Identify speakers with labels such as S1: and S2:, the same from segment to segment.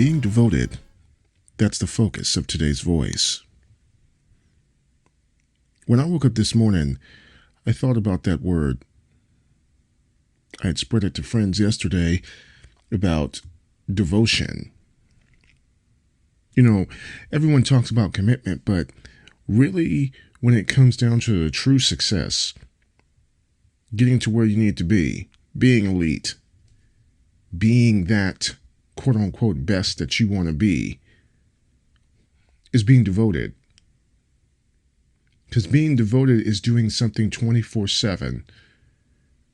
S1: Being devoted, that's the focus of today's voice. When I woke up this morning, I thought about that word. I had spread it to friends yesterday about devotion. You know, everyone talks about commitment, but really, when it comes down to true success, getting to where you need to be, being elite, being that quote unquote best that you want to be, is being devoted. Because being devoted is doing something 24/7.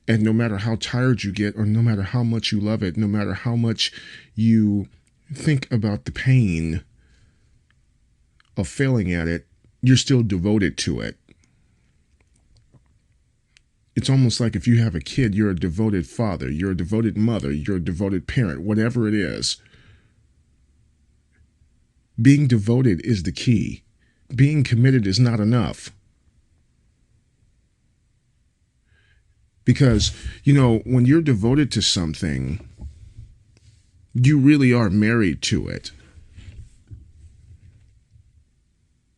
S1: And no matter how tired you get, or no matter how much you love it, no matter how much you think about the pain of failing at it, you're still devoted to it. It's almost like if you have a kid, you're a devoted father, you're a devoted mother, you're a devoted parent, whatever it is. Being devoted is the key. Being committed is not enough. Because, when you're devoted to something, you really are married to it.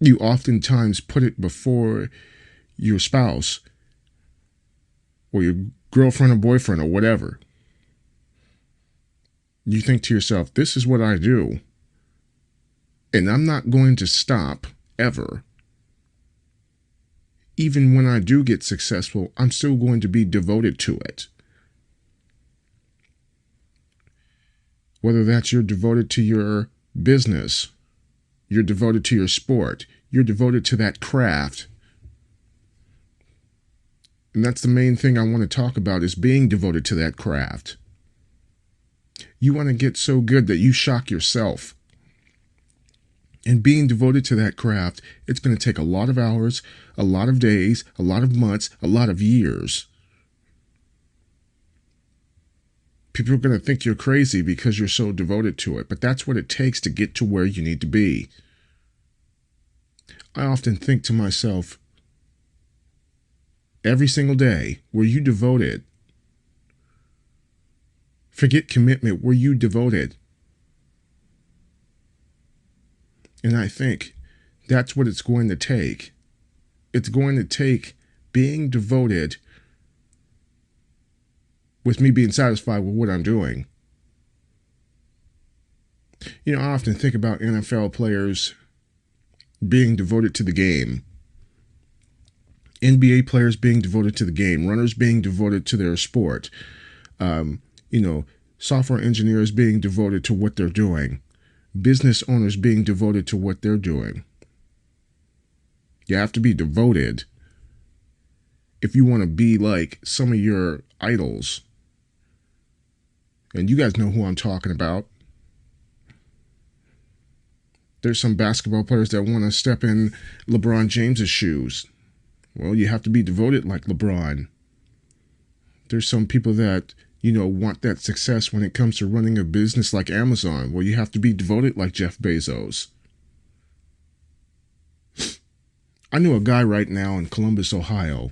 S1: You oftentimes put it before your spouse or your girlfriend or boyfriend or whatever. You think to yourself, this is what I do, and I'm not going to stop ever. Even when I do get successful, I'm still going to be devoted to it. Whether that's you're devoted to your business, you're devoted to your sport, you're devoted to that craft. And that's the main thing I want to talk about, is being devoted to that craft. You want to get so good that you shock yourself. And being devoted to that craft, it's going to take a lot of hours, a lot of days, a lot of months, a lot of years. People are going to think you're crazy because you're so devoted to it, but that's what it takes to get to where you need to be. I often think to myself, every single day, were you devoted? Forget commitment, were you devoted? And I think that's what it's going to take. It's going to take being devoted with me being satisfied with what I'm doing. I often think about NFL players being devoted to the game. NBA players being devoted to the game. Runners being devoted to their sport. Software engineers being devoted to what they're doing. Business owners being devoted to what they're doing. You have to be devoted if you want to be like some of your idols. And you guys know who I'm talking about. There's some basketball players that want to step in LeBron James's shoes. Well, you have to be devoted like LeBron. There's some people that want that success when it comes to running a business like Amazon. Well, you have to be devoted like Jeff Bezos. I know a guy right now in Columbus, Ohio.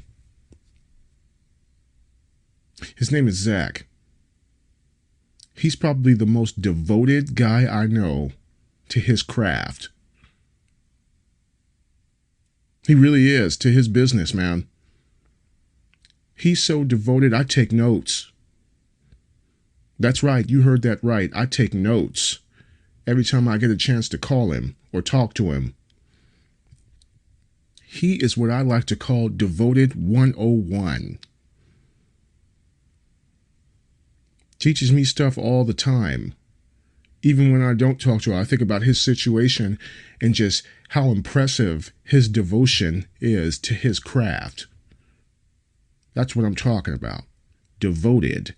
S1: His name is Zach. He's probably the most devoted guy I know to his craft. He really is, to his business, man. He's so devoted, I take notes. That's right, you heard that right. I take notes every time I get a chance to call him or talk to him. He is what I like to call devoted 101. Teaches me stuff all the time. Even when I don't talk to him, I think about his situation and just how impressive his devotion is to his craft. That's what I'm talking about. Devoted.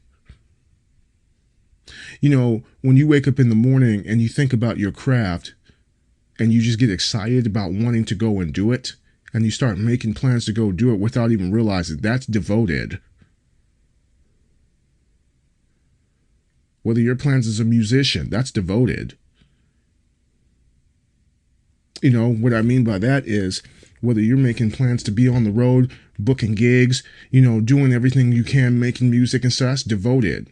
S1: When you wake up in the morning and you think about your craft and you just get excited about wanting to go and do it, and you start making plans to go do it without even realizing, that's devoted. Whether your plans as a musician, that's devoted. What I mean by that is whether you're making plans to be on the road, booking gigs, doing everything you can, making music and stuff, that's devoted.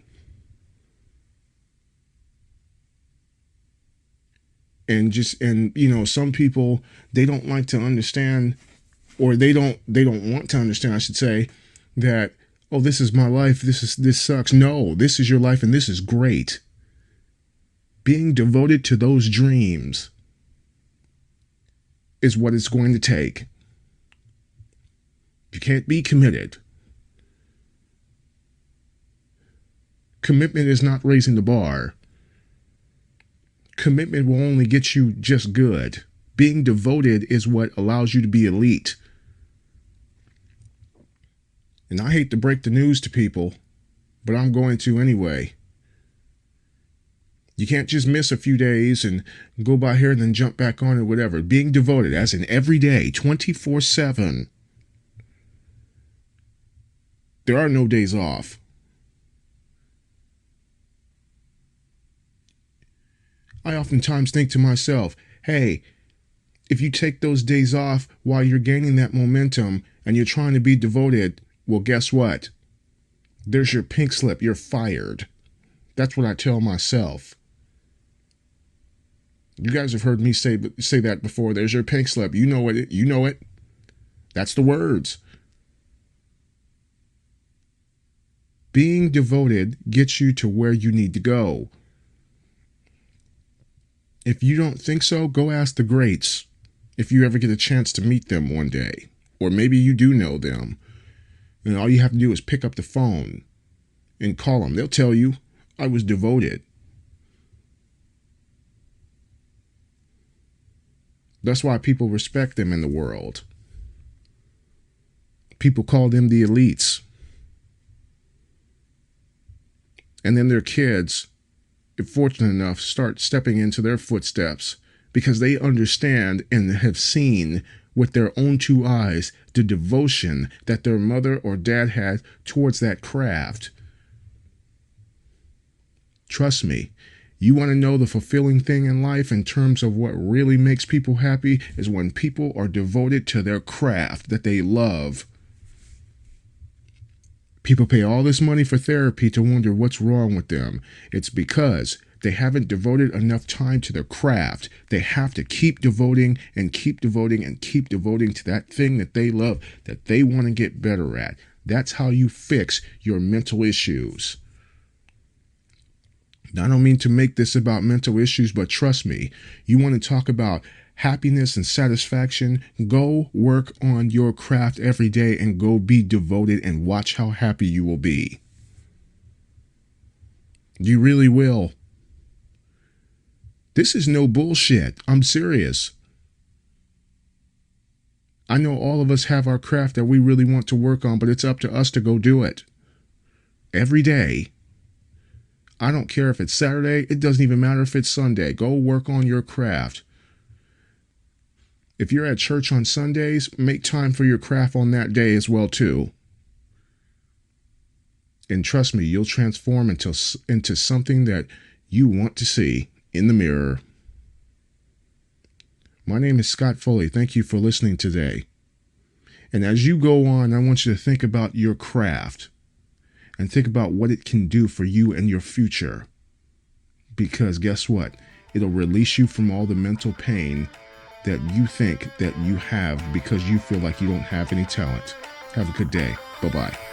S1: And some people, they don't like to understand, or they don't want to understand, I should say, that, oh, this is my life, this sucks. No, this is your life and this is great. Being devoted to those dreams is what it's going to take. You can't be committed. Commitment is not raising the bar. Commitment will only get you just good. Being devoted is what allows you to be elite. And I hate to break the news to people, but I'm going to anyway. You can't just miss a few days and go by here and then jump back on or whatever. Being devoted, as in every day, 24/7. There are no days off. I oftentimes think to myself, hey, if you take those days off while you're gaining that momentum and you're trying to be devoted, well, guess what? There's your pink slip. You're fired. That's what I tell myself. You guys have heard me say that before. There's your pink slip. You know it. You know it. That's the words. Being devoted gets you to where you need to go. If you don't think so, go ask the greats if you ever get a chance to meet them one day. Or maybe you do know them. And all you have to do is pick up the phone and call them. They'll tell you, I was devoted. That's why people respect them in the world. People call them the elites. And then their kids, if fortunate enough, start stepping into their footsteps because they understand and have seen with their own two eyes the devotion that their mother or dad had towards that craft. Trust me, you want to know the fulfilling thing in life in terms of what really makes people happy is when people are devoted to their craft that they love. People pay all this money for therapy to wonder what's wrong with them. It's because they haven't devoted enough time to their craft. They have to keep devoting and keep devoting and keep devoting to that thing that they love, that they want to get better at. That's how you fix your mental issues. Now, I don't mean to make this about mental issues, but trust me, you want to talk about happiness and satisfaction, go work on your craft every day and go be devoted and watch how happy you will be. You really will. This is no bullshit. I'm serious. I know all of us have our craft that we really want to work on, but it's up to us to go do it. Every day. I don't care if it's Saturday. It doesn't even matter if it's Sunday. Go work on your craft. If you're at church on Sundays, make time for your craft on that day as well, too. And trust me, you'll transform into something that you want to see in the mirror. My name is Scott Foley. Thank you for listening today. And as you go on, I want you to think about your craft and think about what it can do for you and your future. Because guess what? It'll release you from all the mental pain that you think that you have because you feel like you don't have any talent. Have a good day. Bye-bye.